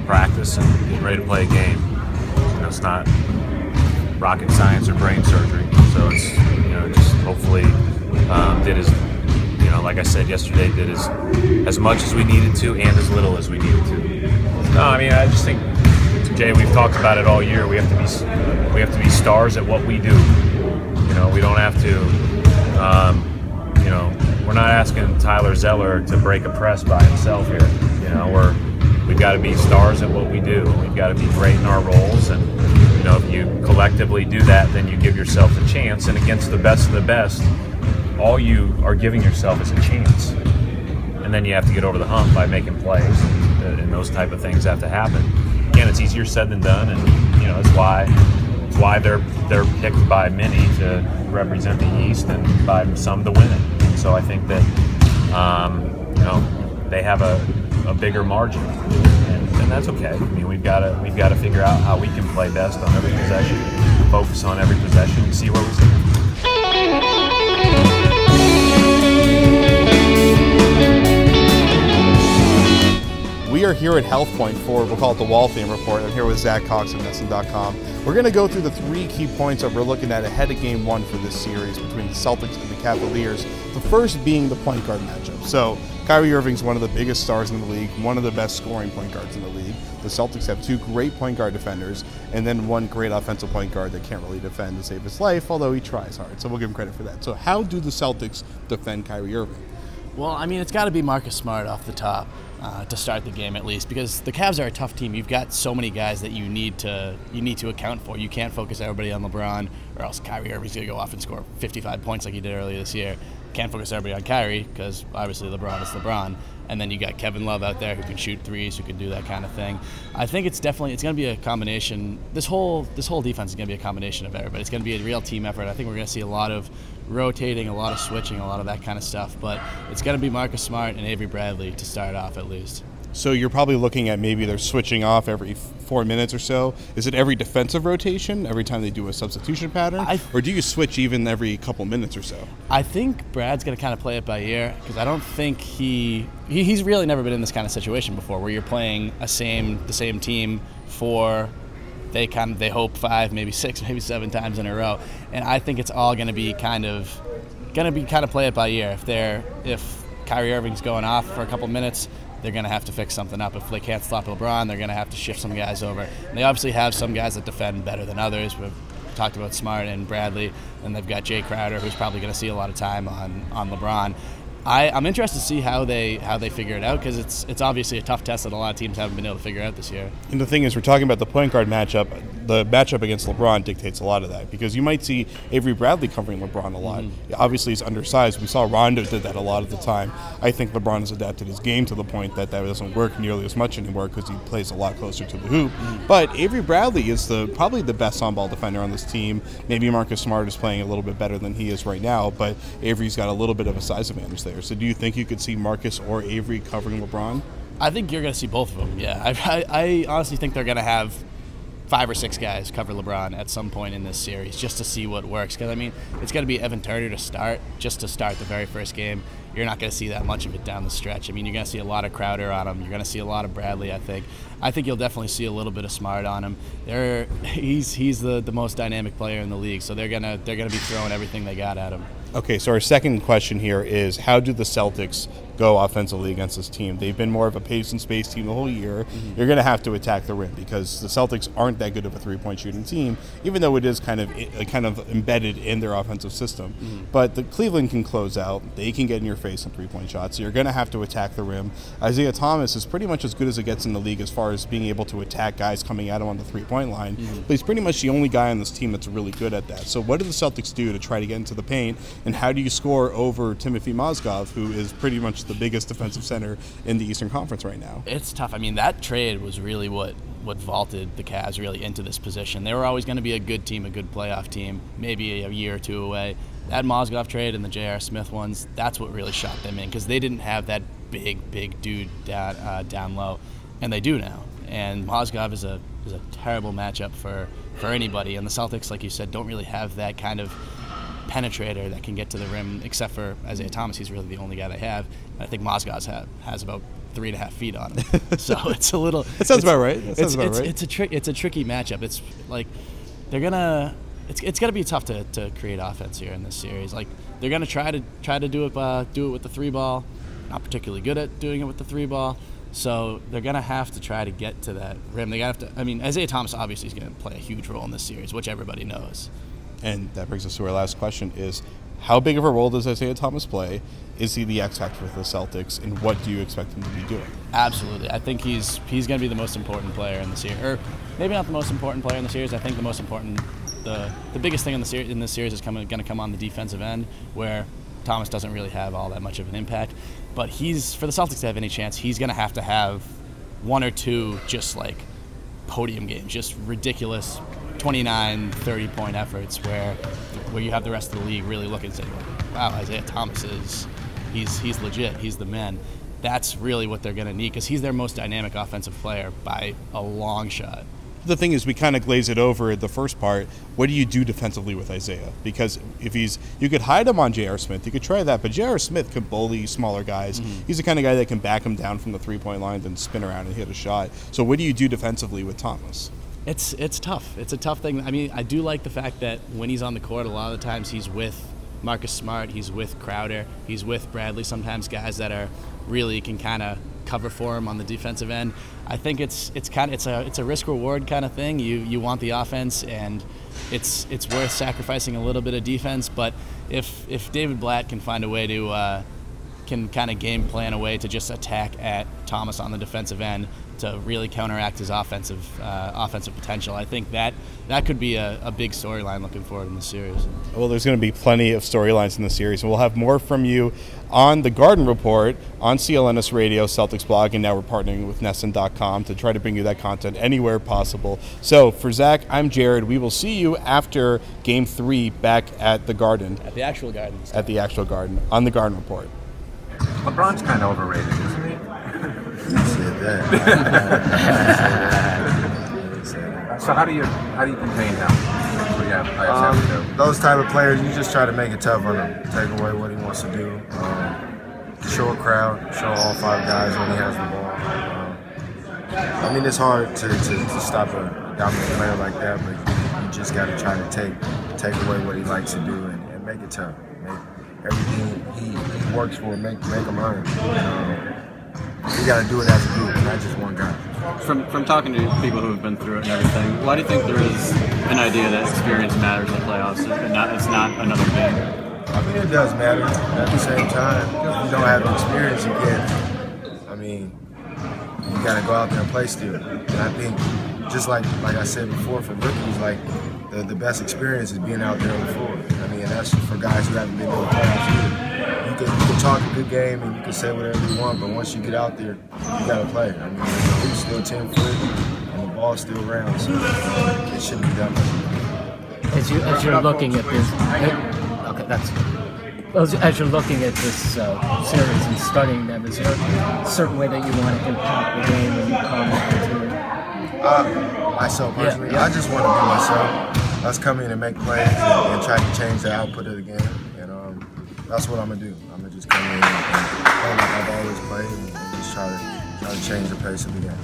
practice and getting ready to play a game. It's not rocket science or brain surgery. So it's, just hopefully did his, like I said yesterday, did as much as we needed to and as little as we needed to. No, I mean, I just think, Jay, we've talked about it all year. We have to be stars at what we do. We don't have to. We're not asking Tyler Zeller to break a press by himself here. We've got to be stars at what we do. We've got to be great in our roles, and if you collectively do that, then you give yourself a chance. And against the best of the best, all you are giving yourself is a chance. And then you have to get over the hump by making plays, and those type of things have to happen. Again, it's easier said than done, and it's why they're picked by many to represent the East and by some to win it. And so I think that they have a bigger margin, and that's okay. I mean, we've got to figure out how we can play best on every possession, focus on every possession, and see where we stand. We are here at Health Point for, we'll call it the Wall Fame Report. I'm here with Zack Cox of NESN.com. We're going to go through the 3 key points that we're looking at ahead of Game 1 for this series between the Celtics and the Cavaliers. The first being the point guard matchup. So Kyrie Irving's one of the biggest stars in the league, one of the best scoring point guards in the league. The Celtics have 2 great point guard defenders, and then 1 great offensive point guard that can't really defend to save his life, although he tries hard. So we'll give him credit for that. So how do the Celtics defend Kyrie Irving? Well, I mean, it's got to be Marcus Smart off the top to start the game at least, because the Cavs are a tough team. You've got so many guys that you need to account for. You can't focus everybody on LeBron, or else Kyrie Irving's going to go off and score 55 points like he did earlier this year. Can't focus everybody on Kyrie because obviously LeBron is LeBron. And then you got Kevin Love out there who can shoot threes, who can do that kind of thing. I think it's going to be a combination. This whole defense is going to be a combination of everybody. It's going to be a real team effort. I think we're going to see a lot of rotating, a lot of switching, a lot of that kind of stuff. But it's going to be Marcus Smart and Avery Bradley to start off at least. So you're probably looking at maybe they're switching off every 4 minutes or so. Is it every defensive rotation, every time they do a substitution pattern? Or do you switch even every couple minutes or so? I think Brad's going to kind of play it by ear, because I don't think he's really never been in this kind of situation before where you're playing the same team for they hope 5, maybe 6, maybe 7 times in a row. And I think it's all going to be kind of play it by ear. If Kyrie Irving's going off for a couple minutes, they're going to have to fix something up. If they can't stop LeBron, they're going to have to shift some guys over. And they obviously have some guys that defend better than others. We've talked about Smart and Bradley, and they've got Jay Crowder, who's probably going to see a lot of time on LeBron. I'm interested to see how they figure it out, because it's obviously a tough test that a lot of teams haven't been able to figure out this year. And the thing is, we're talking about the point guard matchup. The matchup against LeBron dictates a lot of that, because you might see Avery Bradley covering LeBron a lot. Obviously, he's undersized. We saw Rondo did that a lot of the time. I think LeBron has adapted his game to the point that doesn't work nearly as much anymore, because he plays a lot closer to the hoop. But Avery Bradley is probably the best on-ball defender on this team. Maybe Marcus Smart is playing a little bit better than he is right now, but Avery's got a little bit of a size advantage there. So do you think you could see Marcus or Avery covering LeBron? I think you're going to see both of them, yeah. I honestly think they're going to have 5 or 6 guys cover LeBron at some point in this series just to see what works. Because, I mean, it's got to be Evan Turner to start the very first game. You're not going to see that much of it down the stretch. I mean, you're going to see a lot of Crowder on him. You're going to see a lot of Bradley, I think. I think you'll definitely see a little bit of Smart on him. He's the most dynamic player in the league, so they're gonna be throwing everything they got at him. Okay, so our second question here is, how do the Celtics go offensively against this team? They've been more of a pace and space team the whole year. You're going to have to attack the rim, because the Celtics aren't that good of a three-point shooting team, even though it is kind of embedded in their offensive system. But the Cleveland can close out. They can get in your face on three-point shots. So you're going to have to attack the rim. Isaiah Thomas is pretty much as good as it gets in the league as far as being able to attack guys coming at him on the three-point line. But he's pretty much the only guy on this team that's really good at that. So what do the Celtics do to try to get into the paint, and how do you score over Timothy Mozgov, who is pretty much the biggest defensive center in the Eastern Conference right now? It's tough. I mean, that trade was really what vaulted the Cavs really into this position. They were always going to be a good team, a good playoff team, maybe a year or two away. That Mozgov trade and the J.R. Smith ones, that's what really shot them in, because they didn't have that big dude down low, and they do now. And Mozgov is a terrible matchup for anybody. And the Celtics, like you said, don't really have that kind of penetrator that can get to the rim, except for Isaiah Thomas. He's really the only guy they have. And I think Mozgov has about 3.5 feet on him. So it's a little. That sounds about right. That sounds about right. It's a tricky matchup. It's like they're gonna. It's gonna be tough to create offense here in this series. Like they're gonna try to do it with the 3-ball. Not particularly good at doing it with the 3-ball. So they're gonna have to try to get to that rim. They have to. I mean, Isaiah Thomas obviously is gonna play a huge role in this series, which everybody knows. And that brings us to our last question: is how big of a role does Isaiah Thomas play? Is he the X factor for the Celtics, and what do you expect him to be doing? Absolutely, I think he's going to be the most important player in the series, or maybe not the most important player in the series. I think the most important, the biggest thing in this series is going to come on the defensive end, where Thomas doesn't really have all that much of an impact. But for the Celtics to have any chance, he's going to have 1 or 2 just like podium games, just ridiculous 29, 30-point efforts where you have the rest of the league really looking and saying, wow, Isaiah Thomas he's legit, he's the man. That's really what they're going to need, because he's their most dynamic offensive player by a long shot. The thing is, we kind of glaze it over at the first part. What do you do defensively with Isaiah? Because you could hide him on J.R. Smith. You could try that, but J.R. Smith can bully smaller guys. Mm-hmm. He's the kind of guy that can back him down from the 3-point line, then spin around and hit a shot. So what do you do defensively with Thomas? It's tough. It's a tough thing. I mean, I do like the fact that when he's on the court, a lot of the times he's with Marcus Smart, he's with Crowder, he's with Bradley, sometimes guys that are really can kind of cover for him on the defensive end. I think it's a risk reward kind of thing. You want the offense, and it's worth sacrificing a little bit of defense. But if David Blatt can find a way to can kind of game plan a way to just attack at Thomas on the defensive end to really counteract his offensive potential, I think that could be a big storyline looking forward in the series. Well, there's going to be plenty of storylines in the series, and we'll have more from you on the Garden Report on CLNS Radio, Celtics blog, and now we're partnering with Nesson.com to try to bring you that content anywhere possible. So for Zach, I'm Jared. We will see you after Game 3 back at the Garden. At the actual Garden. At the actual Garden, on the Garden Report. LeBron's kind of overrated, isn't he? So how do you contain him? Those type of players, you just try to make it tough on him. Take away what he wants to do. Show a crowd, show all 5 guys when he has the ball. I mean, it's hard to stop a dominant player like that, but you just got to try to take away what he likes to do and make it tough. Make everything he works for, make him earn. You got to do it as a group, not just one guy. From talking to people who have been through it and everything, why do you think there is an idea that experience matters in the playoffs and it's not another game? I mean, it does matter. At the same time, if you don't have the experience, you can't. I mean, you got to go out there and play still. And I think, just like I said before, for rookies, like the best experience is being out there on the floor. I mean, and that's for guys who haven't been to the playoffs either. You can talk a good game and you can say whatever you want, but once you get out there, you got to play. I mean, the hoop's still 10 foot and the ball's still round, so it shouldn't be that much. As you're looking at this, as you're looking at this series and studying them, is there a certain way that you want to impact the game when you come into it? Myself personally, I just want to be myself. Let's come in and make plays and try to change the output of the game. And that's what I'm gonna do. I'm gonna just come in and play like I've always played and just try to change the pace of the game.